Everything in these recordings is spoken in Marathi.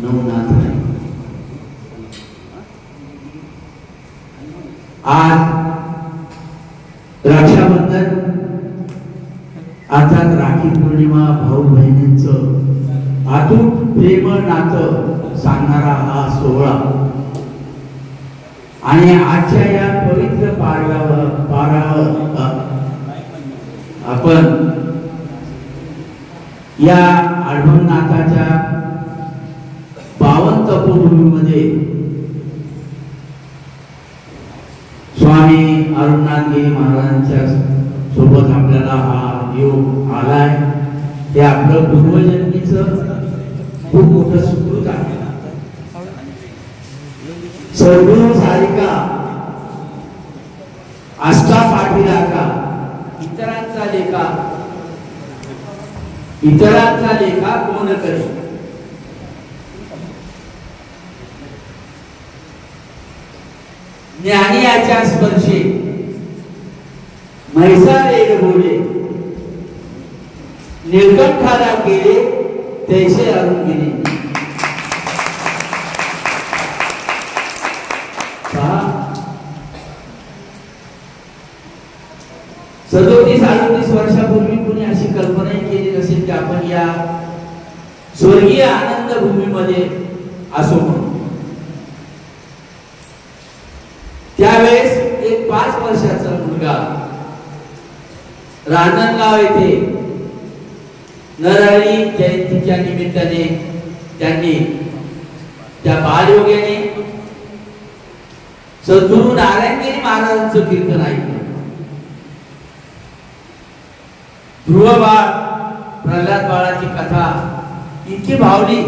नवनाथ आहे. आज रक्षाबंधन अर्थात राखी पौर्णिमा, भाऊ बहिणींचं अतूट प्रेम नातं सांगणारा हा सोहळा आणि आजच्या या पवित्र पारावर आपण या आढळनाथाच्या पावन तपोभूमीमध्ये स्वामी अरुणनाथगिरी महाराजांच्या सोबत आपल्याला हा योग आलाय. हे आपलं पूर्वजन्मीचं खूप मोठं सुकृत आहे. सद्गुरु सारिका आस्था पाठीराखा, इतरांचा लेखा कोण करे. ज्ञानी याच्या स्पर्शे म्हैसा वेग बोले, निर्कंठाला केले तैसे अरुण गेले. 37-38 वर्षापूर्वी कुणी अशी कल्पनाही केली नसेल की आपण या स्वर्गीय आनंद भूमीमध्ये असो म्हणून. त्यावेळेस एक 5 वर्षाचा मुलगा रांजणगाव येथे नरहरी जयंतीच्या निमित्ताने त्यांनी त्या बालयोग्याने सद्गुरु नारायणगिरी महाराजांचं कीर्तन ऐकलं. ध्रुव बाळ प्रल्हाद बाळाची कथा इतकी भावली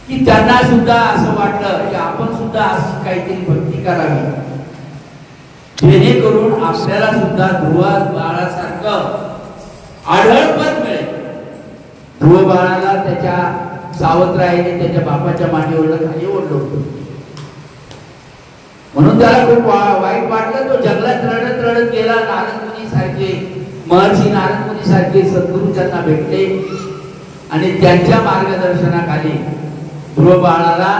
की त्यांना सुद्धा असं वाटलं की आपण सुद्धा अशी काहीतरी भक्ती करावी, जेणेकरून आपल्याला सुद्धा ध्रुव बाळासारखं आढळपण मिळेल. ध्रुव बाळाला त्याच्या सावत्राईने त्याच्या बापाच्या मांडीवर खाली ओढलं होतं, म्हणून त्याला खूप वाईट वाटलं. तो जंगलात रडत रडत गेला. नारद मुनी सारखे, महर्षी नारद मुनी सारखे सद्गुरू त्यांना भेटले आणि त्यांच्या मार्गदर्शनाखाली ध्रुव बाळाला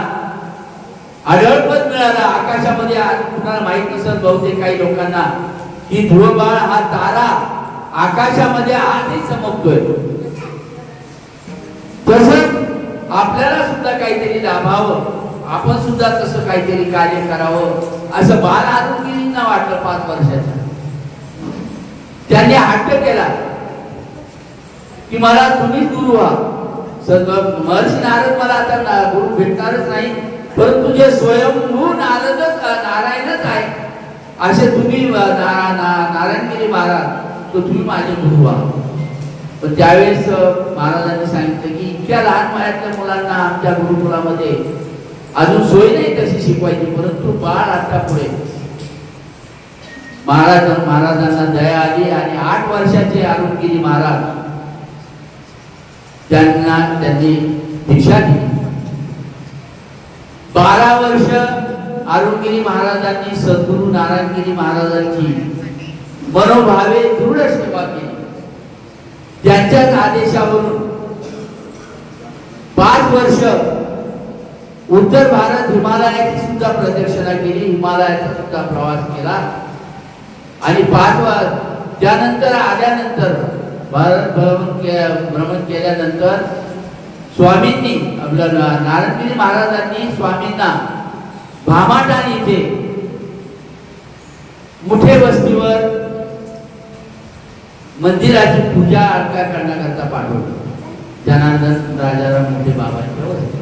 आढळपण मिळाला. आकाशामध्ये आज कुणाला माहित नसत बहुतेक काही लोकांना की ध्रुव बाळ हा तारा आकाशामध्ये आजही चमकतोय. तसंच आपल्याला सुद्धा काहीतरी लाभावं, आपण सुद्धा तसं काहीतरी कार्य करावं असं बाल आरुणगिरींना वाटलं. 5 वर्षाच्या त्यांनी हट्ट केला की मला तुम्हीच गुरु व्हा. महर्षी नारद मला आता गुरु भेटणारच नाही, परंतु जे स्वयंभू नारायणच आहे असे तुम्ही नारायणगिरी महाराज, तो तुम्ही माझे गुरु व्हा. पण त्यावेळेस महाराजांनी सांगितलं की इतक्या लहान वयातल्या मुलांना आमच्या गुरुकुलामध्ये अजून सोय नाही तशी शिकवायची, परंतु बाळ आता पुढे. महाराजांना दया आली आणि 8 वर्षाचे अरुणगिरी महाराज त्यांनी दीक्षा दिली. 12 वर्ष अरुणगिरी महाराजांनी सद्गुरु नारायणगिरी महाराजांची मनोभावे दृढ सेवा केली. त्यांच्याच आदेशावरून 5 वर्ष उत्तर भारत हिमालयाची सुद्धा प्रदक्षिणा केली, हिमालयाचा सुद्धा प्रवास केला आणि 5 त्यानंतर आल्यानंतर भारत भ्रमण केल्यानंतर स्वामींनी आपल्या नारायणगिरी महाराजांनी स्वामींना भामाटाण इथे मुठे वस्तीवर मंदिराची पूजा अर्चा करण्याकरता पाठवलं. जनार्दन राजाराम मोठे बाबांच्या वस्ती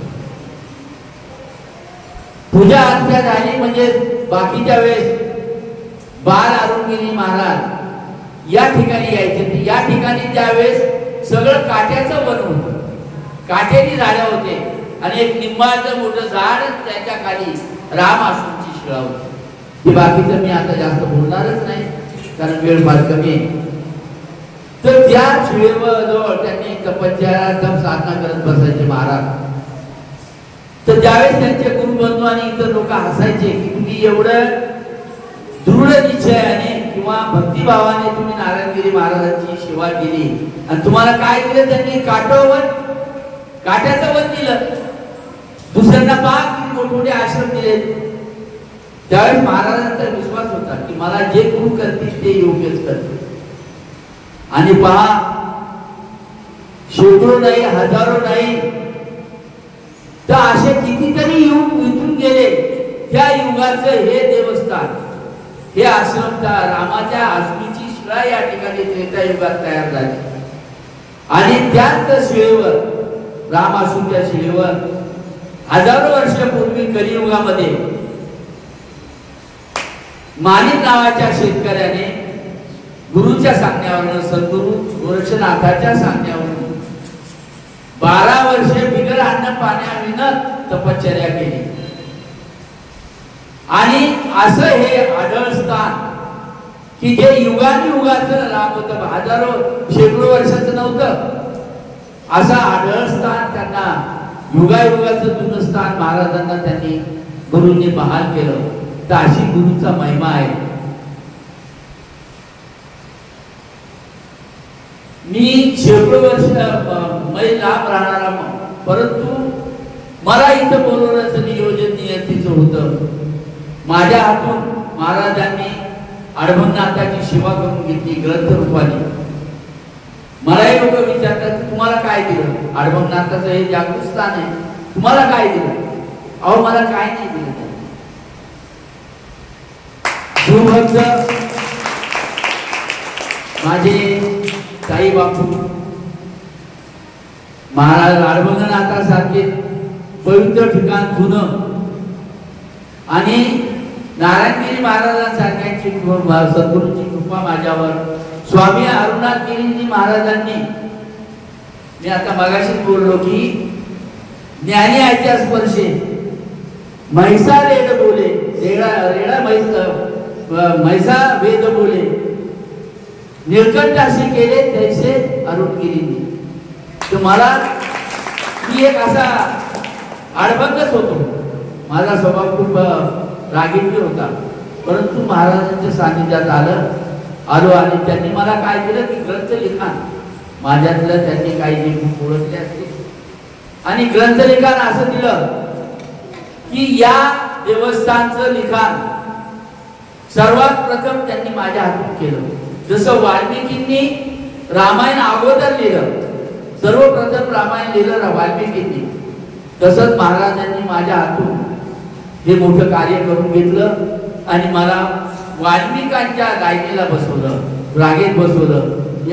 पूजा अर्चा झाली. म्हणजे बाकीच्या वेळेस बाल अरुणगिरी महाराज या ठिकाणी यायचे. या ठिकाणी त्यावेळेस सगळं काट्याचं वन होतं, काटेरी झाडं होते आणि एक निंबाचं मोठं झाड, त्याच्या खाली राम आश्रमची शिळा होती. हे बाकीचं मी आता जास्त बोलणारच नाही कारण वेळ फार कमी आहे. तर त्या शिळेजवळ त्यांनी तपश्चर्या तप साधना करत बसायचे महाराज. तर त्यावेळेस त्यांचे गुरुबंधू आणि इतर लोक हसायचे की तुम्ही एवढं दृढ निश्चयाने किंवा भक्तिभावाने तुम्ही नारायणगिरी महाराजांची सेवा केली आणि तुम्हाला काय दिलं त्यांनी? काटोवन काट्याचं वन दिलं, दुसऱ्यांना पाच मोठमोठे आश्रम दिले. त्यावेळेस महाराजांचा विश्वास होता की मला जे गुरु करतील ते योग्यच करतील. आणि पहा, शेकडो नाही, हजारो नाही, तर असे कितीतरी युग विटून गेले. त्या युगाचं हे देवस्थान, हे आश्रम रामाच्या आश्रमीची शिळा या ठिकाणी त्रेता युगात तयार झाली. आणि त्याच शिळेवर, राम आश्रमच्या शिळेवर हजारो वर्षापूर्वी कलियुगामध्ये माणिक नावाच्या शेतकऱ्याने गुरुच्या सांगण्यावरून, सद्गुरु गोरक्षनाथाच्या सांगण्यावरून 12 वर्षे बिगर अन्न पाण्याविना तपश्चर्या केली. आणि असं हे आढळ स्थान की जे युगानुयुगाचं राम होतं, हजारो शेकडो वर्षाचं नव्हतं, असं आढळ स्थान त्यांना युगायुगाचं जुनं स्थान महाराजांना त्यांनी गुरुंनी बहाल केलं. तर अशी गुरुचा महिमा आहे. मी शेकडो वर्ष मैल लांब राहणारा, परंतु मला इथं बोलवण्याचं नियोजन नियतीचं होतं. माझ्या हातून महाराजांनी अडभंगनाथाची सेवा करून घेतली ग्रंथ रूपाने. मलाही लोक विचारतात तुम्हाला काय दिलं? अडभंगनाथाचं हे जागृत स्थान आहे, तुम्हाला काय दिलं? अहो मला काय नाही दिलं. शिवभक्त माझे साई बापू महाराज अडभंगनाथासारखे पवित्र ठिकाण जुनं आणि नारायणगिरी महाराजांसारख्यांची सद्गुरूंची कृपा माझ्यावर, स्वामी अरुणागिरी महाराजांनी, मी आता मगाशीच बोललो की ज्ञानी आयच्या स्पर्शे म्हैसा रेड बोले, रेडा म्हैसा वेद बोले, निळकंठाशी केले तैसे अरुणगिरींनी. तर मला मी एक असा अडभंगच होतो. माझा स्वभाव खूप रागीट होता, परंतु महाराजांच्या सानिध्यात आलो आणि त्यांनी मला काय दिलं की ग्रंथ लिखाण माझ्यातलं त्यांनी काही जे ओळखले असते. आणि ग्रंथ लिखाण असं दिलं की या देवस्थानचं लिखाण सर्वात प्रथम त्यांनी माझ्या हातून केलं. जसं वाल्मिकींनी रामायण अगोदर लिहिलं, सर्वप्रथम रामायण लिहिलं वाल्मिकींनी, तसंच महाराजांनी माझ्या हातून हे मोठं कार्य करून घेतलं. आणि मला वाल्मिकांच्या गायनेला बसवलं, रागेत बसवलं.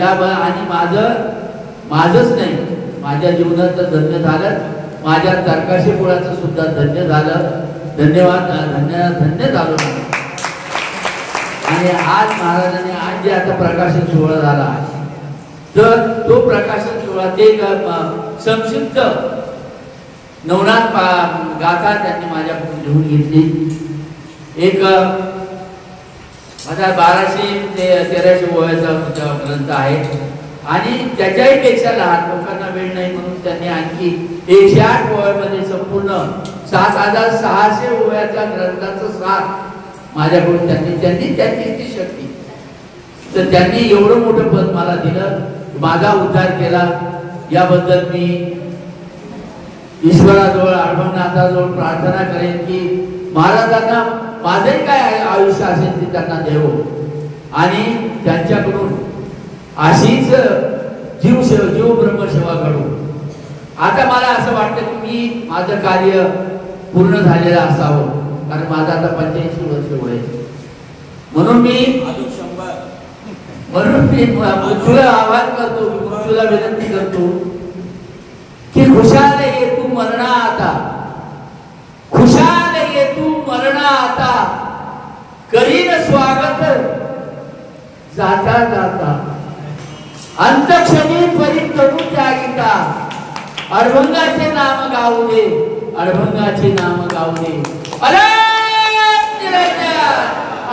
आणि माझंच नाही, माझ्या जीवनात धन्य झालं, माझ्या तर्काशी मुळाचं सुद्धा धन्य झालं. धन्यवाद, धन्य झालो. आणि आज महाराजांनी आज जे आता प्रकाशन सोहळा झाला, तर तो प्रकाशन सोहळा ते संक्षिप्त नवनाथ गाथा त्यांनी माझ्याकडून लिहून घेतली. एक 1213 ओव्याचा ग्रंथ आहे. आणि त्याच्याही पेक्षा लहान लोकांना वेळ नाही म्हणून त्यांनी आणखी 108 ओव्यामध्ये संपूर्ण 7600 ओव्याच्या ग्रंथाचं सार माझ्याकडून त्यांनी ती शक्ती, तर त्यांनी एवढं मोठं पद मला दिलं, माझा उद्धार केला. याबद्दल मी ईश्वराजवळ, अडभंगनाथाजवळ प्रार्थना करेन की महाराजांना माझंही काय आयुष्य असेल ते त्यांना देव, आणि त्यांच्याकडून अशीच जीव ब्रह्मसेवा घडू. आता मला असं वाटतं की मी माझं कार्य पूर्ण झालेलं असावं, कारण माझं आता 85 वर्ष वय. म्हणून मी मृत्यूला आवाहन करतो, मृत्यूला विनंती करतो की खुशाल ये तू मरणा आता, खुशाल ये तू मरणा आता, करीन स्वागत जाता जाता, अंतक्षणी परी करू त्यागिता, अडभंगाचे नाम गाऊ दे, अडभंगाचे नाम गाऊ दे.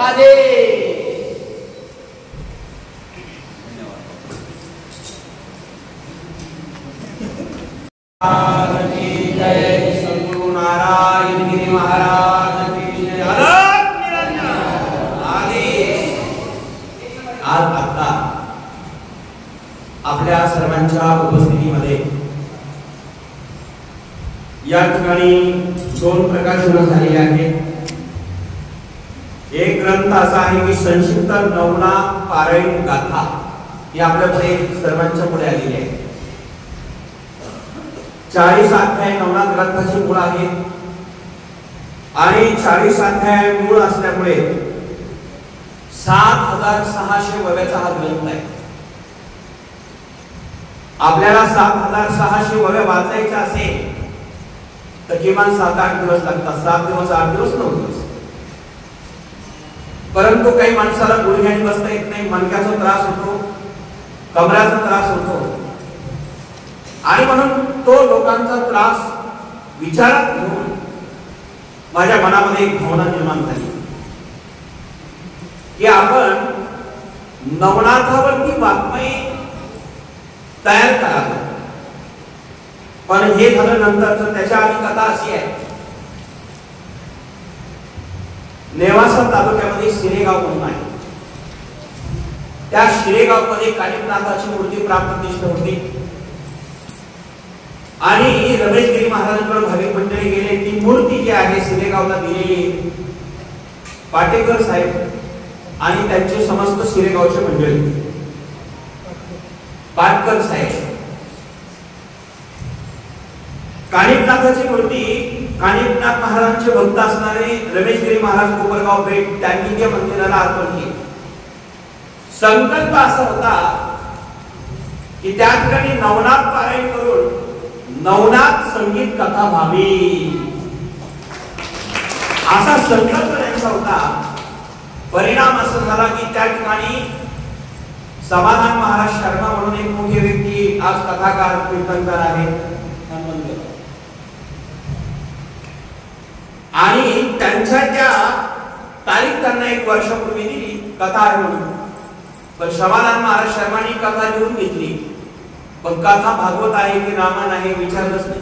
आदे सद्गुरु नारायण गिरी महाराज की जय. आज आता आपल्या सर्वांच्या उपस्थितीमध्ये या ठिकाणी दोन प्रकाशन झालेले आहेत. एक ग्रंथ असा आहे की संक्षिप्त नवनाथ पारायण गाथा, ही आपल्यापुढे सर्वांच्या पुढे आलेली आहे. 40 अध्याय नवनाथ ग्रंथाची मूळ आहे आणि 40 अध्याय मूळ असल्यामुळे 7600 वव्याचा हा ग्रंथ आहे. आपल्याला 7600 वव्या वाचायच्या असेल तर किमान 7-8 दिवस लागतात. 7 दिवस 8 दिवस 9 दिवस. परंतु काही माणसाला गुडघ्याने बसता येत नाही, मणक्याचा त्रास होतो, कमराचा त्रास होतो आणि म्हणून तो लोकांचा त्रास विचारात घेऊन माझ्या मनामध्ये एक भावना निर्माण झाली की आपण नवनाथावरती बातमी तयार करावं. पण हे झालं नंतरच. त्याच्या आधी कथा अशी आहे, नेवासा तालुक्यामध्ये शिरेगाव म्हणून आहे. त्या शिरेगाव मध्ये कालिकनाथाची मूर्ती प्राप्तप्रतिष्ठा होती आणि रमेशगिरी महाराजांकडे भाविक मंडळी गेले. ती मूर्ती जी आहे शिरेगावला दिलेली पाटेकर साहेब आणि त्यांचे समस्त शिरेगावचे मंडळी, पाटकर साहेब. कानिकनाथाची मूर्ती कानिकनाथ महाराजांचे भक्त असणारे रमेशगिरी महाराज कोपरगाव भेट त्यांनी त्या मंदिराला अर्पण केले. संकल्प असा होता की त्या ठिकाणी नवनाथ पारायण करून नवनाथ संगीत कथा व्हावी, असा संकल्प त्यांचा होता. परिणाम असा झाला की त्या ठिकाणी समाधान महाराज शर्मा म्हणून एक मोठी व्यक्ती आज कथाकार कीर्तनकार आहेत आणि त्यांच्या त्या तारीख त्यांना 1 वर्षापूर्वी दिली कथा आहे म्हणून. पण समाधान महाराज शर्मानी कथा लिहून घेतली, पण कथा भागवत आहे की रामायण आहे विचारलंच नाही.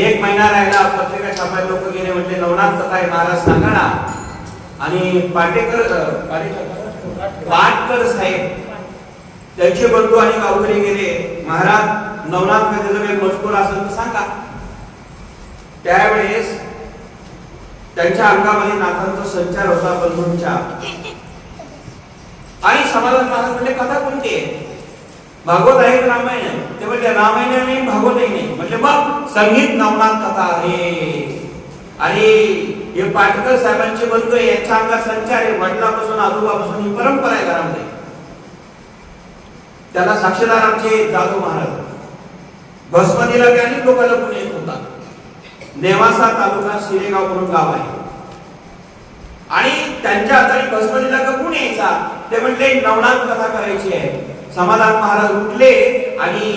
1 महिना राहिला, पत्रिका छापायला लोक गेले, म्हटले नवनाथ कथा आहे महाराज सांगा ना. आणि पाटेकर साहेब त्यांचे बंधू आणि गावकरी गेले, महाराज नवनाथ कथेचा काही मजकूर असेल तर सांगा. त्यावेळेस त्यांच्या अंगामध्ये नाथांचा संचार होता बंधूंच्या. आणि समाधान महाराज म्हणजे कथा कोणती आहे, भागवत आहे रामायण. ते म्हणजे रामायण नाही भागवतही नाही. म्हणजे मग संगीत नवनाथ कथा आहे. आणि हे पाटकर साहेबांचे बंधू यांच्या अंगात संचार आहे, वडिलापासून आजोबापासून ही परंपरा आहे घरामध्ये. त्याला साक्षीदार आमचे जाधव महाराज. भस्मदीला अनेक लोक लपून येत होता. नेवासा तालुका शिरेगाव म्हणून गाव आहे आणि त्यांच्या हाताने भस्मदीला कपून यायचा. ते म्हटले नवनाथ कथा करायची आहे. समाधान महाराज उठले आणि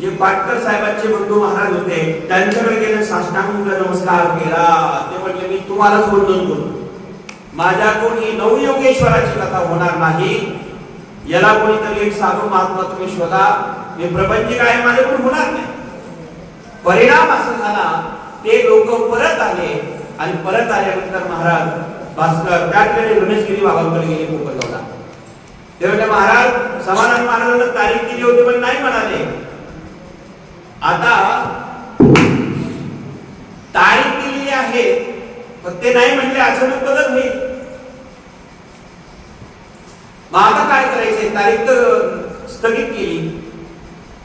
जे पाटकर साहेबांचे बंधू महाराज होते त्यांच्याकडे गेले, साष्टांग नमस्कार केला. ते म्हटले मी तुम्हालाच वंदन करतो, माझ्याकडून ही नवयोगेश्वराची कथा होणार नाही. याला कोणीतरी एक साधू महात्मा तुम्ही शोधा, मी प्रपंच काय माझ्याकडून होणार नाही. परिणाम असा झाला, ते लोक परत आले आणि परत आल्यानंतर महाराज भास्कर त्याकडे रमेशगिरी बाबांकडे गेले कोपरगावला. ते म्हणजे महाराज समाधान महाराजांना तारीख दिली होती पण नाही म्हणाले. आता तारीख दिलेली आहे पण ते नाही म्हणले, अचानक बदल होईल. मग आता काय करायचंय, तारीख तर स्थगित केली.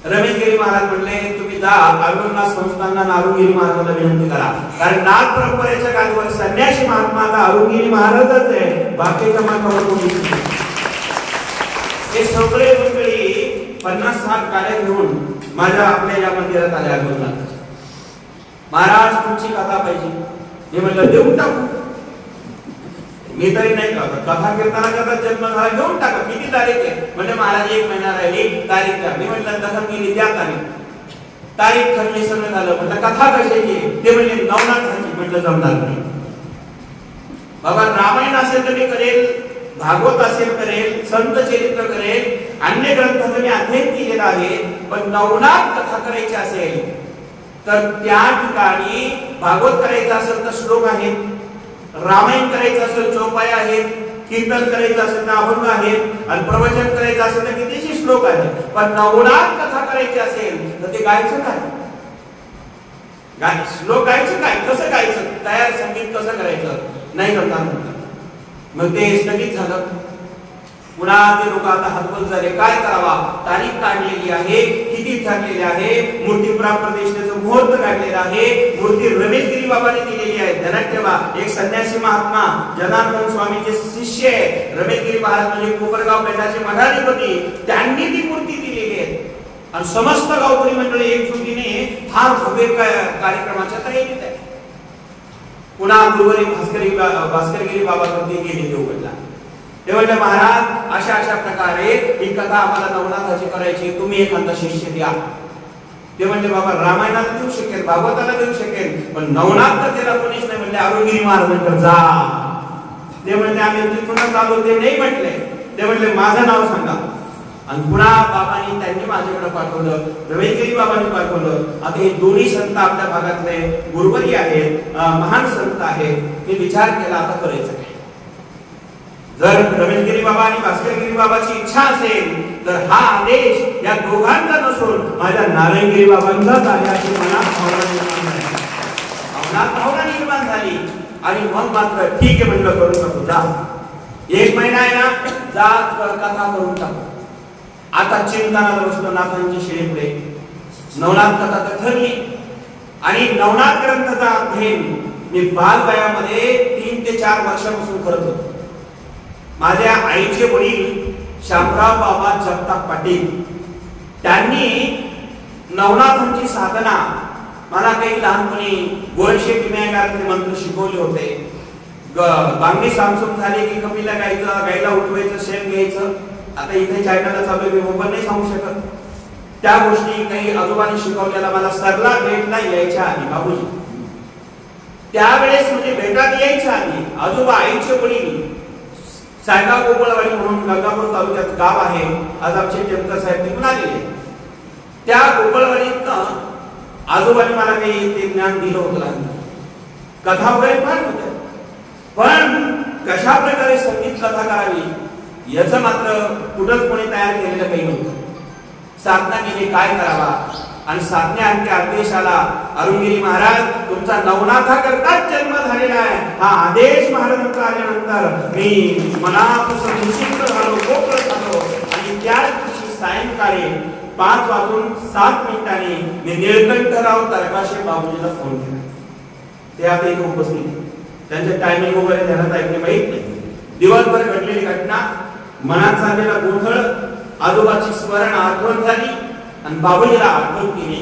रमेशगिरी महाराज म्हणले तुम्ही जा अरुणनाथ संस्थांना नारुगिरी महाराजांना विनंती करा, कारण नाथ परंपरेच्या काळावर संन्यासी महात्मा आता अरुणगिरी महाराजच आहे, बाकीच्या मार्गावर कोणी नाही. हे सगळे मंडळी 50-60 गाड्या घेऊन माझ्या आपल्या या मंदिरात आले. अरुणनाथ महाराज तुमची कथा पाहिजे. मी म्हटलं देऊन टाकू, मी तरी नाही कथा कीर्तनाचा जन्म झाला, घेऊन टाका. किती तारीख आहे म्हणजे महाराज 1 महिना राहिली, तारीख द्या. मी म्हटलं दखल केली, द्या तारीख ठरली, सगळं झालं. म्हटलं कथा कशाची, ते म्हणजे नवनाथाची. म्हटलं जमणार नाही बाबा, रामायण असेल तर मी करेल, भागवत असेल करेल, संत चरित्र करेल, अन्य ग्रंथाचं मी अध्ययन केलेलं आहे. पण नवनाथ कथा करायची असेल तर त्या ठिकाणी भागवत करायचं असेल तर श्लोक आहेत, रामायण करायचं असेल चौपाया आहेत, कीर्तन करायचं असेल तर अभंग आहेत, आणि प्रवचन करायचं असेल तर कितीचे श्लोक आहेत. पण नवनाथ कथा करायची असेल तर ते गायचं काय. श्लोक गायचं काय, कसं गायचं, तयार संगीत कसं करायचं, नाही करणार म्हणतात. मग ते स्थगित झालं. पुन्हा ते लोक आता हतबल झाले, काय करावा, तारीख काढलेली आहे, किती ठरलेले आहे, मूर्ती प्रतिष्ठेचं मुहूर्त काढलेला आहे, मूर्ती रमेशगिरी बाबांनी दिलेली आहे. ध्यानात ठेवा, एक संन्यासी महात्मा जनार्दन स्वामीचे शिष्य आहे रमेशगिरी महाराज, म्हणजे कोपरगाव पेठाचे मठाधिपती, त्यांनी ती मूर्ती दिलेली आहे. आणि समस्त गावकरी मंडळी एकजुटीने फार भव्य कार्यक्रमाच्या तयारीत आहे. पुन्हा गुरुवारी भास्करगिरी बाबांकडे गेले देवगडला. ते म्हणले, महाराज अशा अशा प्रकारे ही कथा आम्हाला नवनाथाची करायची, तुम्ही एखादा शिष्य द्या. ते म्हणले, बाबा रामायणाला देऊ शकेल, भागवताला देऊ शकेल, पण नवनाथ कथेला कोणीच नाही. म्हणले, अरुणगिरी महाराजांकडे जा. ते म्हणले, आम्ही तिथूनच आलो. ते नाही म्हटले. ते म्हणले, माझं नाव सांगा. आणि पुन्हा बाबांनी त्यांनी माझ्याकडे पाठवलं, रमेशगिरी बाबांनी पाठवलं. आता हे दोन्ही संत आपल्या भागातले गुरुवरी आहेत, महान संत आहेत. मी विचार केला, आता करायचं काय. जर रमेशगिरी बाबा आणि भास्करगिरी बाबाची इच्छा असेल तर हा आदेश या दोघांचा नसून माझ्या नारायणगिरी बाबांचाच आहे अशी मनात भावना निर्माण झाली. आणि मग मात्र ठीक आहे म्हटलं, करून टाकू, जा. 1 महिना आहे ना, जा कथा करून टाकू. आता चिंतनाला बसलो नाथांची शिळेपुढे. नवनाथ कथा तर ठरली आणि नवनाथ ग्रंथाचा अध्ययन मी बालवयामध्ये 3 ते 4 वर्षापासून करत होतो. माझ्या आईचे वडील शामराव बाबा जगताप पाटील, त्यांनी नवनाथांची साधना मला काही लहानपणी गोळशेठ विनायकाचे मंत्र शिकवले होते. बांगडी सामसूम झाली की कपिला गायचं, गायला उठवायचं, शेण घ्यायचं. आता इथे चायनाला चालू मी मोबाईल नाही सांगू शकत. त्या गोष्टी काही आजोबांनी शिकवलेला मला सरला भेटला यायच्या आधी बाबूजी, त्यावेळेस म्हणजे भेटात यायच्या आधी आजोबा आईचे वडील सायगाव गोपाळवाडी म्हणून गंगापूर तालुक्यात गाव आहे, आज आमचे टेमकर साहेब तिथून आलेले. त्या गोपाळवाडीतनं आजोबांनी मला काही ते ज्ञान दिलं होतं. कथा वगैरे फार होत्या, पण कशा प्रकारे संगीत कथा करावी याचं मात्र कुठंच कोणी तयार केलेलं काही नव्हतं. साधना केली, काय करावा, आणि साधण्याअंती आदेश आला, अरुणगिरी महाराज तुमचा नवनाथाकरताच जन्म झालेला आहे. हा आदेश महाराजांचा आल्यानंतर मी मनापासून निश्चिंत झालो, गोप्र झालो. आणि त्याच दिवशी सायंकाळी 5:07 मी निळकंठराव तरकाशे बाबूजीला फोन केला. ते आता इथे उपस्थित, त्यांचे टायमिंग वगैरे ध्यानात ऐकणे माहित नाही. दिवसभर घडलेली घटना, मनात झालेला गोंधळ, आजोबाची स्मरण आठवण झाली आणि बाबूजीला आठवण केली.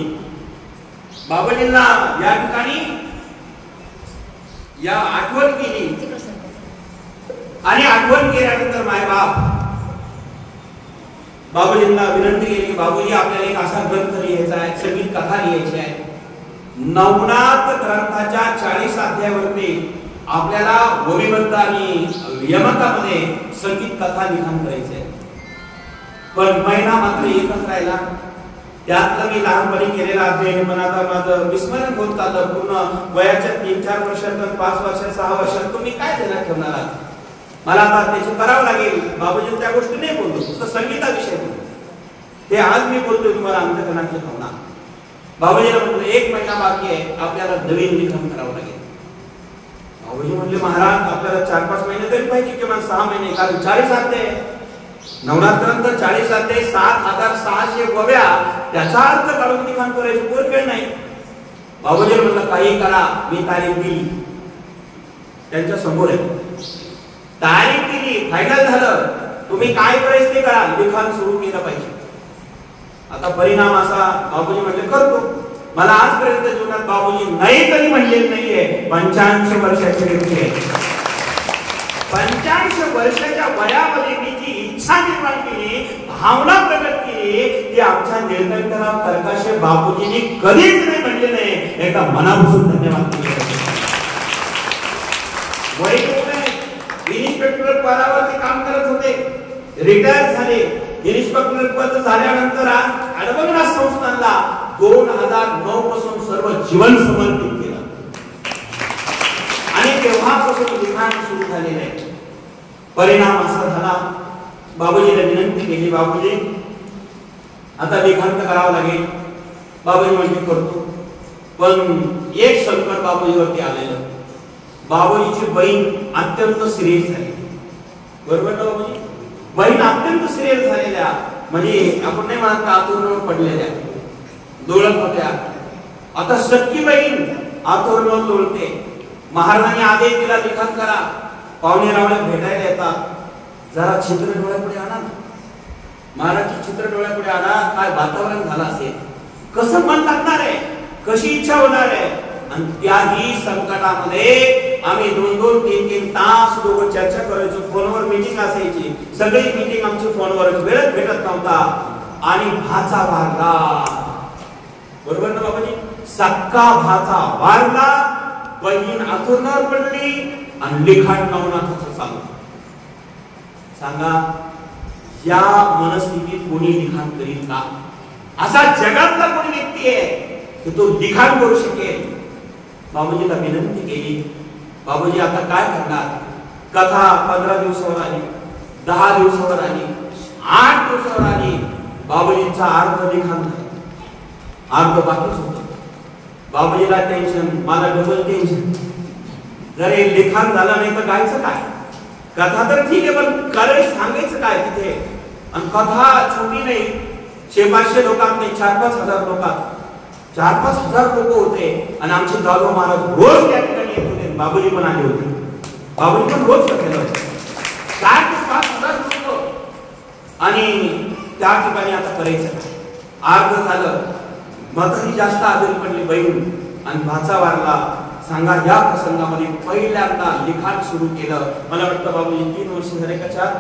बाबूजींना या ठिकाणी या आठवण केली आणि आठवण केल्यानंतर मायबाप बाबूजींना विनंती केली की बाबूजी आपल्याला एक असा ग्रंथ लिहायचा आहे, संगीत कथा लिहायची आहे. नवनाथ ग्रंथाच्या 40 अध्यायावरती आपल्याला गोविंद आणि यमकामध्ये संगीत कथा लिखाण करायचे. पण महिना मात्र एकच राहिला. त्यातलं मी लहानपणी केलेला अध्ययन पण आता माझं विस्मरण होत चाललं. पूर्ण वयाच्या 3-4 वर्षात, 5 वर्षात, 6 वर्षात तुम्ही काय देणार ठेवणार आहात. मला आता त्याचं करावं लागेल. बाबूजी त्या गोष्टी नाही बोलतो, फक्त संगीताविषयी बोलतो. ते आज मी बोलतोय तुम्हाला अंतकरणातल्या भावना. बाबूजीला म्हटलं 1 महिना बाकी आहे, आपल्याला नवीन लिखाण करावं लागेल. बाबूजी म्हणले महाराज आपल्याला 4-5 महिने तरी पाहिजे किंवा 6 महिने, कारण 40 अध्याय नवनाथ ग्रंथ 40 अध्याय 7600 गोव्या, त्याचा अर्थ काढून लिखाण करायची कोण वेळ नाही. बाबूजी म्हणलं काही करा, मी तारीख दिली त्यांच्या समोर आहे. तारीख दिली, फायनल झालं, तुम्ही काय करायचं ते करा, लिखाण सुरू केलं पाहिजे. आता परिणाम असा, बाबूजी म्हणले करतो. मला आजपर्यंत जीवनात बाबूजी नाही तरी म्हणलेलं नाहीये. 85 वर्षाचे व्यक्ती आहे. 85 वर्षाच्या वयामध्ये मी जी इच्छा निर्माण केली, भावना प्रकट केली, ती आमच्या निळकंठराव तरकाशे बाबूजींनी कधीच नाही म्हणले नाही. एका मनापासून धन्यवाद केले. इन्स्पेक्टर पदावरती काम करत होते, रिटायर झाले. इन्स्पेक्टर पद झाल्यानंतर आज अडवंगनाथ संस्थानला 2009 पासून सर्व जीवन समर्पित केलं आणि तेव्हापासून लिखाण सुरू झालेलं आहे. परिणाम असा झाला, बाबूजीला विनंती केली, बाबूजी आता लिखाण करावं लागेल. बाबूजी म्हणजे करतो. पण एक संकट बाबूजीवरती आलेलं. बाबूजीची बहीण अत्यंत सिरियस झाली. बरोबर ना बाबूजी? बहीण अत्यंत सिरियस झालेल्या, म्हणजे आपण नाही म्हणत का आतून पडलेल्या, डोळत होत्या. आता सख्खी बहीण आतून डोळते. महाराजांनी आदेश दिला, लिखाण करा. पाहुणे रावळे भेटायला येतात, जरा चित्र डोळ्यापुढे आणा. महाराजची चित्र डोळ्यापुढे आणा. काय वातावरण झालं असेल, कसं मन लागणार आहे, कशी इच्छा होणार आहे. आणि त्याही संकटामध्ये आम्ही 2-2, 3-3 तास दोघं चर्चा करायचो. फोनवर मीटिंग असायची, सगळी मीटिंग आमची फोनवरच, वेळच भेटत नव्हता. आणि भाचा वारला. बरोबर ना बाबाजी? सक्का भाचा वारला, बहीण आतुरणार पडली आणि लिखाण नवनाथाचं चालू. सांगा, या मनस्थितीत कोणी लिखाण करील का? असा जगातला कोणी व्यक्ती आहे की तो लिखाण करू शकेल? बाबूजीला विनंती केली. बाबूजी आता काय करणार? कथा 15 दिवसावर आली, 10 दिवसावर आली, 8 दिवसावर आली. बाबूजींचा अर्ध लिखाण झालं, अर्ध बाकीच होतं. बाबूजीला टेन्शन, मला डबल टेन्शन. जर हे लिखाण झालं नाही तर गायचं काय? कथा तर ठीक आहे, पण कारण सांगायचं काय तिथे? आणि कथा छोटी नाही, 600-500 लोकांत नाही, 4-5 हजार लोकांत, 4-5 हजार लोक होते. आणि आमचे जाधव महाराज रोज त्या ठिकाणी येत होते. बाबूजी पण आले होते. बाबूजी पण रोज केलं होतं. 4-5 हजार लोक. आणि त्या ठिकाणी आता करायचं अर्ध झालं. म्हातारी जास्त आजारी पडली बहीण आणि भाचा वारला. सांगा, या प्रसंगामध्ये पहिल्यांदा लिखाण सुरू केलं. मला वाटतं बाबूजी 3 वर्ष झाले का? 4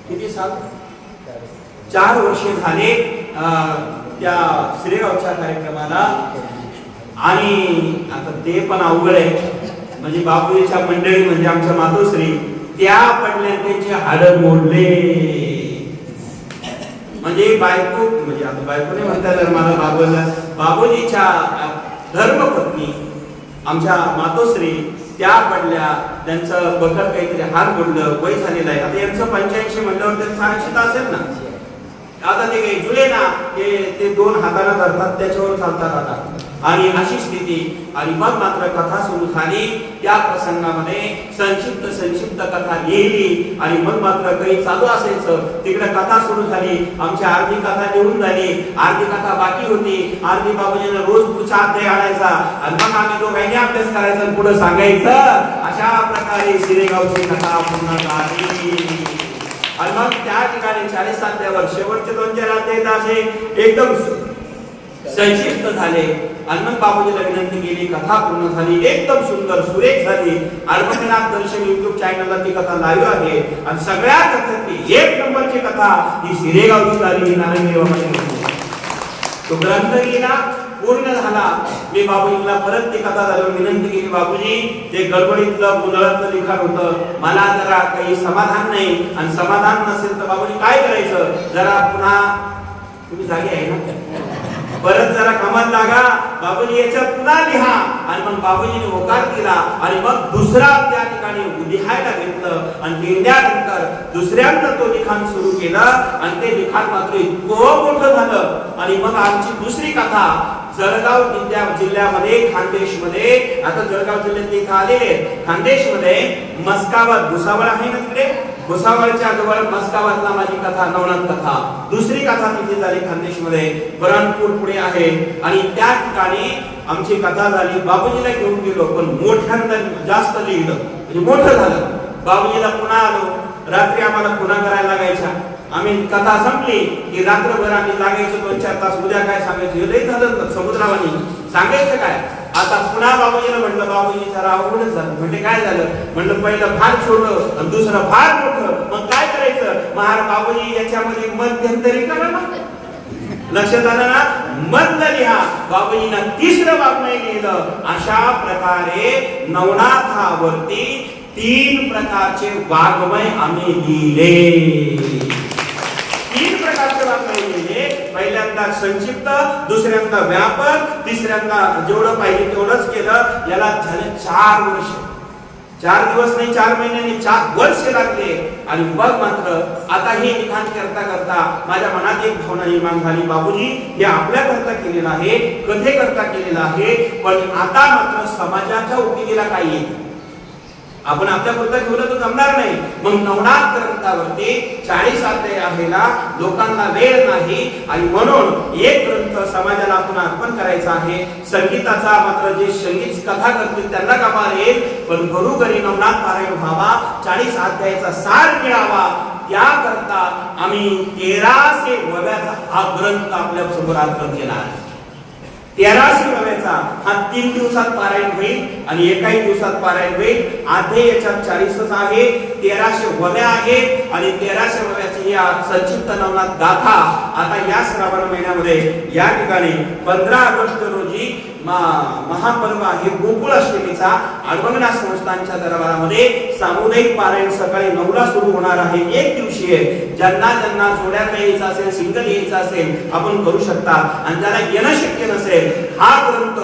किती साल? 4 वर्षे झाले त्या श्रीगावच्या कार्यक्रमाला. आणि आता ते पण अवघड आहे, म्हणजे बाबूजीच्या मंडळी म्हणजे आमच्या मातोश्री त्या पडल्या, त्यांचे हाडं मोडले. म्हणजे बायको, म्हणजे आता बायकोने म्हणतात मला बाबूला, बाबूजीच्या धर्मपत्नी आमच्या मातोश्री त्या पडल्या, त्यांचं बखर काहीतरी हात मोडलं, वय झालेलं आहे. आता यांचं 85 म्हणल्यावर त्यांचं 80 तर असेल ना. आता ते काही जुले ना, ते 2 हाताने धरतात, त्याच्यावर चालतात आता. आणि अशी स्थिती. आणि मग मात्र कथा सुरू झाली. त्या प्रसंगामध्ये संक्षिप्त कथा लिहिली. आणि मग मात्र काही चालू असायचं, तिकडे कथा सुरू झाली. आमची अर्धी कथा लिहून झाली, अर्धी कथा बाकी होती. अर्धी बाबूजीने रोज पुढचा अध्याय आणायचा आणि मग आम्ही दोघांनी अभ्यास करायचा आणि पुढे सांगायचं. अशा प्रकारे शिरेगावची कथा पूर्ण झाली. आणि मग त्या ठिकाणी 40 अध्यायावर शेवटचे 2-4 अध्याय असे एकदम संक्षिप्त झाले. आणि मग बाबूजीला विनंती केली, कथा पूर्ण झाली, एकदम सुंदर सुरेख झाली. अडपणनाथ दर्शन YouTube चॅनलला ती कथा लाईव्ह आहे. आणि सगळ्या कथेतली 1 नंबरची कथा ही शिरेगावची झाली. तो ग्रंथ लिहिला, पूर्ण झाला. मी बाबूजीला परत ती कथा झाल्यावर विनंती केली, बाबूजी ते गडबडीतलं गोंधळातलं लिखाण होतं, मला जरा काही समाधान नाही. आणि समाधान नसेल तर बाबूजी काय करायचं? जरा पुन्हा तुम्ही जागी आहे ना, परत जरा कामात लागा, बाबूजी याच्यात पुन्हा लिहा. आणि मग बाबूजीने होकार दिला. आणि मग दुसरा त्या ठिकाणी लिहायला घेतलं. आणि लिहिल्यानंतर दुसऱ्यांदा तो लिखाण सुरू केलं. आणि ते लिखाण मात्र इतकं मोठं झालं. आणि मग आमची दुसरी कथा जळगाव जिल्ह्यामध्ये खानदेशमध्ये, आता जळगाव जिल्ह्यात इथं आलेले खानदेशमध्ये मस्कावत भुसावळ आहे ना, तिकडे भुसावळच्या जवळ मस्कावतला माझी कथा, नवनाथ कथा दुसरी कथा तिथे झाली खानदेशमध्ये. बरणपूर पुढे आहे. आणि त्या ठिकाणी आमची कथा झाली. बाबूजीला घेऊन गेलो, पण मोठ्यांदा जास्त लिहिलं, म्हणजे मोठं झालं. बाबूजीला पुन्हा आलो. रात्री आम्हाला पुन्हा करायला लागायच्या. आम्ही कथा संपली की रात्रभर आम्ही लागायचो 2-4 तास. उद्या काय सांगायचं, हे लई झालं समुद्रावानी, सांगायचं काय? आता पुन्हा बाबूजीला म्हटलं, बाबूजी जरा अवघडच झालं. म्हणजे काय झालं? म्हटलं पहिलं फार छोटं आणि दुसरं फार मोठं, मग काय करायचं? बाबूजी याच्यामध्ये मध्यंतरी करा ना. लक्षात आलं ना? मधलं लिहा. बाबूजीनं 3रं वाङ्मय लिहिलं. अशा प्रकारे नवनाथावरती 3 प्रकारचे वाङ्मय आम्ही लिहिले. 3 प्रकारचे वाङ्मय लिहिले. पहिल्यांदा संक्षिप्त, दुसऱ्यांदा व्यापक, तिसऱ्यांदा जेवढं पाहिजे तेवढंच केलं. याला झाले 4 वर्ष. 4 दिवस नाही, 4 महिने नाही, 4 वर्ष लागले. आणि मग मात्र आता हे लिखाण करता करता माझ्या मनात एक भावना निर्माण झाली, बाबूजी हे आपल्या करता केलेलं आहे, कथे करता केलेलं आहे, पण आता मात्र समाजाच्या उपयोगीला काही येईल. आपण आपल्या पुरता ठेवलं तर जमणार नाही. मग नवनाथ ग्रंथावरती 40 अध्याय आहेला लोकांना वेळ नाही आणि म्हणून एक ग्रंथ समाजाला आपण अर्पण करायचा आहे. संगीताचा मात्र जे संगीत कथा करतील त्यांना कमाल येईल, पण घरोघरी नवनाथ पारायण व्हावा, 40 अध्यायाचा सार मिळावा, त्याकरता आम्ही 1300 वव्याचा हा ग्रंथ आपल्या समोर अर्पण केला आहे. 1300 वव्याचा हा 3 दिवसात पारायण होईल आणि एकाही दिवसात पारायण होईल. अध्याय याच्यात 40च आहे, 1300 वव्या आहेत आणि 1300 वव्याची ही संक्षिप्त नवनाथ गाथा आता या श्रावण महिन्यामध्ये या ठिकाणी 15 ऑगस्ट रोजी महापर्व आहे गोकुळ अष्टमीचा अडवंगनाथ संस्थानच्या दरबारामध्ये सामुदायिक पारायण सकाळी 9ला सुरू होणार आहे. एक दिवशी आहे. ज्यांना ज्यांना जोड्यात यायचं असेल, सिंगल यायचं असेल आपण करू शकता आणि ज्याला येणं शक्य नसेल हा ग्रंथ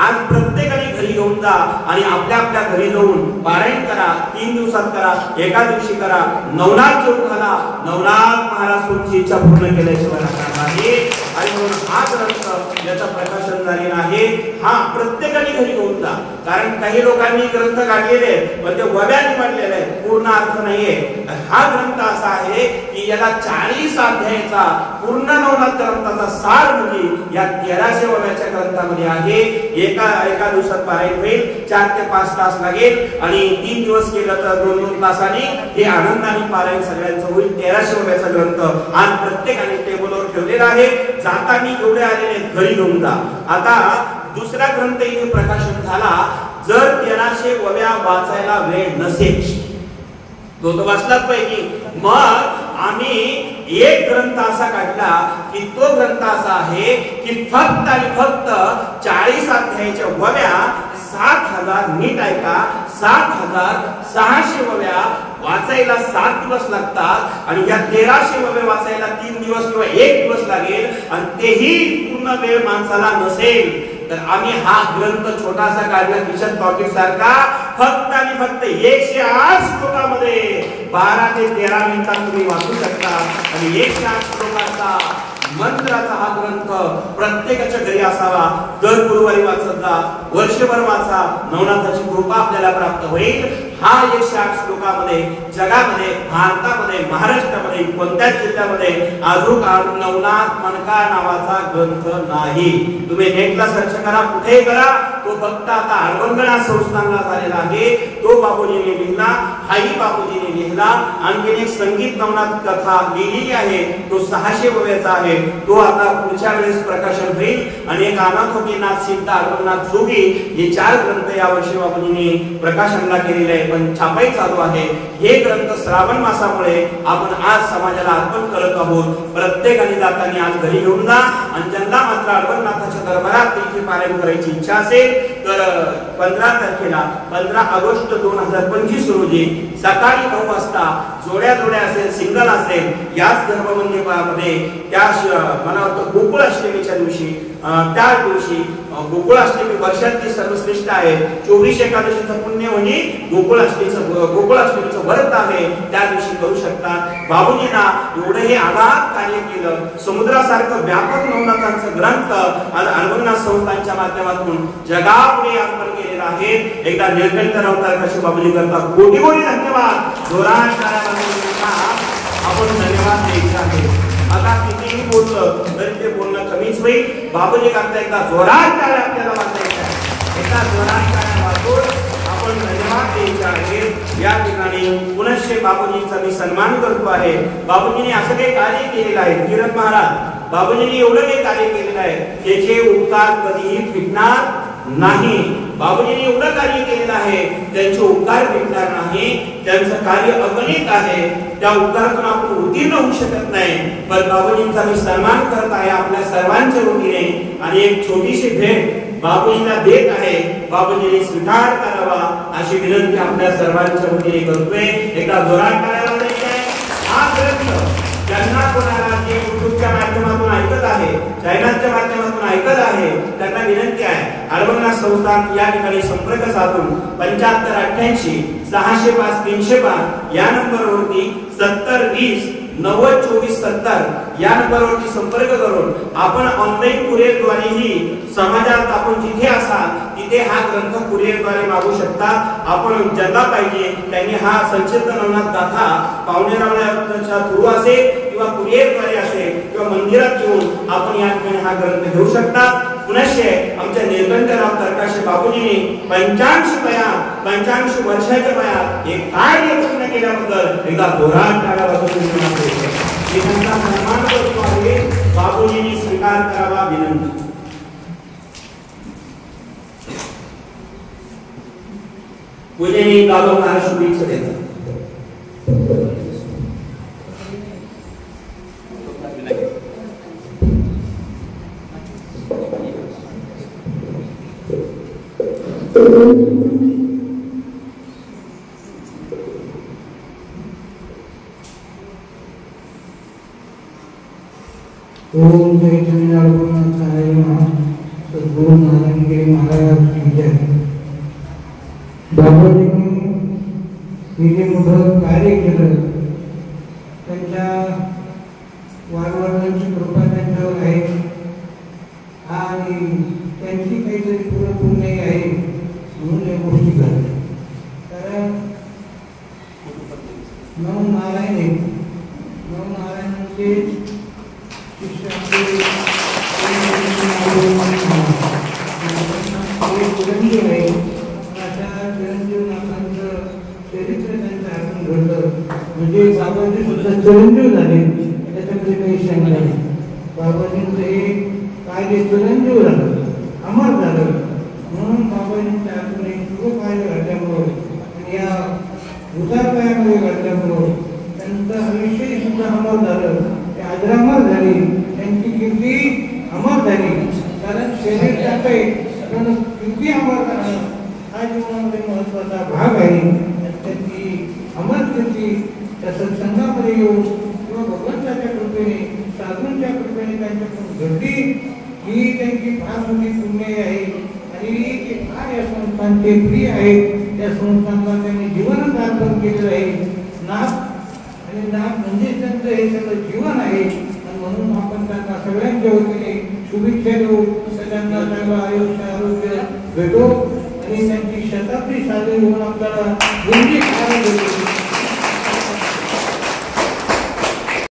आज प्रत्येकाने घरी घेऊन जा आणि आपल्या आपल्या घरी जाऊन पारायण करा. 3 दिवसात करा, एका दिवशी करा. नवनाथ जोड घाला, नवनाथ महाराज तुमची इच्छा पूर्ण केल्याशिवाय राहणार नाही. आणि म्हणून हा ग्रंथ याचं प्रकाशन झालेलं आहे. हा प्रत्येकाने घरी घेऊन जा. कारण काही लोकांनी ग्रंथ काढलेले पण ते वव्या निवडलेले आहेत, पूर्ण अर्थ नाहीये. हा ग्रंथ असा आहे की याला 40 अध्यायाचा पूर्ण नवनाथ ग्रंथाचा सार म्हणजे या 1300 वव्याच्या ग्रंथामध्ये आहे. एका दिवसात पारायण होईल, 4 ते 5 तास लागेल आणि 3 दिवस केलं तर 2-2 तासांनी हे आनंदाने पारायण सगळ्यांचं होईल. 1300 वव्याचा ग्रंथ आज प्रत्येकाने टेबलवर ठेवलेला आहे. जातानी जेवढे आलेले घरी घेऊन जा. आता दुसरा ग्रंथ इथे प्रकाशन झाला. जर 1300 वव्या वाचायला वेळ नसेल तो वाचलाच पाहिजे. मग आम्ही एक ग्रंथ असा काढला की तो ग्रंथ असा आहे की फक्त आणि फक्त 40 अध्यायाच्या वव्या 7000 नीट ऐका 7600 वव्या वाचायला 7 दिवस लागतात आणि या 1300 वव्या वाचायला 3 दिवस किंवा 1 दिवस लागेल आणि तेही पूर्ण वेळ माणसाला नसेल तर आम्ही हा ग्रंथ छोटासा काढला किशन पॉकेट सारखा फक्त आणि फक्त 108 श्लोकामध्ये 12 ते 13 मिनिटात तुम्ही वाचू शकता. आणि 108 श्लोकाचा मंत्राचा हा ग्रंथ प्रत्येकाच्या घरी असावा. दर गुरुवारी वाचत जा, वर्षभर वाचा, नवनाथाची कृपा आपल्याला प्राप्त होईल. हा 108 श्लोकामध्ये जगामध्ये, भारतामध्ये, महाराष्ट्रामध्ये कोणत्याच जिल्ह्यामध्ये अजून नवनाथ मनका नावाचा ग्रंथ नाही. तुम्ही नेटला सर्च करा, कुठे करा, तो फक्त आता अडवंगनाथ संस्थानला झालेला आहे. तो बाबूजीने लिहिला, हाही बाबूजीने लिहिला. आणखी एक संगीत नवनाथ कथा लिहिलेली आहे, तो 600 वव्याचा आहे. तो आता पुढच्या वेळेस प्रकाशन होईल. आणि एक अनाथोकीनाथ सिद्ध अडवंगनाथ जोगी हे 4 ग्रंथ या वर्षी बाबूजीने प्रकाशनला केलेले आहे, पण छापाई चालू आहे. हे ग्रंथ श्रावण मासामुळे आपण आज समाजाला अर्पण करत आहोत. प्रत्येकाने जाताना आज घरी घेऊन जा आणि ज्यांना मात्र अडवंगनाथाच्या दरबारात तिथे पारायण करायची इच्छा असेल तर 15 तारखेला 15 ऑगस्ट 2025 रोजी सकाळी 9 वाजता जोड्या असेल, सिंगल असेल, याच धर्ममंदिरामध्ये त्या मला वाटतं गोकुळ अष्टमीच्या दिवशी त्या दिवशी गोकुळ अष्टमी वर्षातली सर्वश्रेष्ठ आहे. 24 एकादशीचं पुण्य म्हणजे गोकुळ अष्टमीचं व्रत आहे, त्या दिवशी करू शकतात. बाबूजींना एवढं हे आघात कार्य केलं. समुद्रासारखं व्यापक नवनाथांचं ग्रंथ अडवंगनाथ संस्थानच्या माध्यमातून जगापुढे अर्पण केलेलं आहे. एकदा निळकंठ अवतार कसे बाबूजी करतात. कोटी धन्यवाद. जोरात आपण धन्यवाद द्यायचे आहे. आता कितीही बोललं तरी ते बोलणं कमीच होईल. बाबूजी करता एकदा जोरात टाळ्या आपल्याला वाजवायच्या आहे. एकदा जोरात टाळ्या वाजवून आपण धन्यवाद द्यायचे आहे. या ठिकाणी पुनश्च बाबूजींचा मी सन्मान करतो आहे. बाबूजींनी असं काही कार्य केलेलं आहे. किरण महाराज बाबूजींनी एवढं काही कार्य केलेलं आहे त्याचे उपकार कधीही फिटणार नाही. बाबूजींनी एवढं कार्य केलेलं आहे त्यांचे उपकार भेटणार नाही. त्यांचं कार्य अगणित आहे. त्या उपकारातून आपण उत्तीर्ण होऊ शकत नाही. पण बाबूजींचा मी सन्मान करत आहे आपल्या सर्वांच्या वतीने आणि एक छोटीशी भेट बाबूजींना देत आहे. बाबूजींनी स्वीकार करावा अशी विनंती आपल्या सर्वांच्या वतीने करतोय. एकदा जोरात टाळ्या वाजवायच्या आहे. हा ग्रंथ ज्यांना कोणाला जे युट्यूबच्या माध्यमातून ऐकत आहे, चॅनलच्या माध्यमातून ऐकत आहे त्यांना विनंती आहे, अडवणनाथ संस्थान या ठिकाणी संपर्क साधून 7588 605 305 या नंबरवरती 7020 902470 या नंबरवरती संपर्क करून आपण ऑनलाईन कुरिअरद्वारेही समाजात आपण जिथे असाल तिथे हा ग्रंथ कुरिअरद्वारे मागू शकता. आपण ज्यांना पाहिजे त्यांनी हा संचित नवनाथ गाथा पाहुणेरावच्या थ्रू असेल किंवा कुरिअरद्वारे असेल किंवा मंदिरात येऊन आपण या ठिकाणी हा ग्रंथ घेऊ शकता. पुनश्य आमच्या निलकंठराव तरकाशे बापूजींनी 85 वर्षाच्या वयात एक कार्य पूर्ण केल्याबद्दल एकदा जोरात टाळ्या वाजवून त्यांचा सन्मान करतो आहे. बापूजींनी स्वीकार करावा विनंती. पूजेने गालो महाराज शुभेच्छा देतात. ओम चैतन्य रघुनाथाय नमः. सद्गुरु नारायणगिरी महाराज की जय. बाबाजींनी जे मोठं कार्य केलं त्यांच्या वारवडिलांची कृपा त्यांच्यावर आहे आणि त्यांची काहीतरी पुण्य आहे म्हणून या गोष्टी घडल्या. कारण नवनारायण नवनारायणांचे चिरंजीव आहे. अशा चिरंजीवनाथांचं चरित्र त्यांचं आपण घडलं म्हणजे बाबाजी सुद्धा चिरंजीव झाले त्याच्यामध्ये काही शंका नाही. बाबाजींचं हे कार्य चिरंजीव झालं, अमर झालं. म्हणून बाबाजींच्या आतून एक शुभ कार्य घडल्यामुळं आणि या उदार काळामध्ये घडल्यामुळं त्यांचं आयुष्यही सुद्धा अमर झालं, ते अजरामर झाली, त्यांची कीर्ती अमर झाली. कारण शरीर जाते पण कीर्ती अमर करणं हा जीवनामध्ये महत्वाचा भाग आहे. त्यांची अमर कीर्ती त्या सत्संगामध्ये येऊन किंवा भगवंताच्या कृपेने साधूंच्या कृपेने त्यांच्याकडून घडली ही त्यांची फार मोठी पुण्य आहे आणि ते फार या संस्थांचे प्रिय आहेत. त्या संस्थांना त्यांनी जीवनच अर्पण केलेलं आहे. नाथ आणि नाथ म्हणजे त्यांचं हे सगळं जीवन आहे. म्हणून आपण त्यांना सगळ्यांच्या वतीने शुभेच्छा देऊ. सगळ्यांना चांगलं आयुष्य आरोग्य भेटो आणि त्यांची शताब्दी साजरी होऊन आपल्याला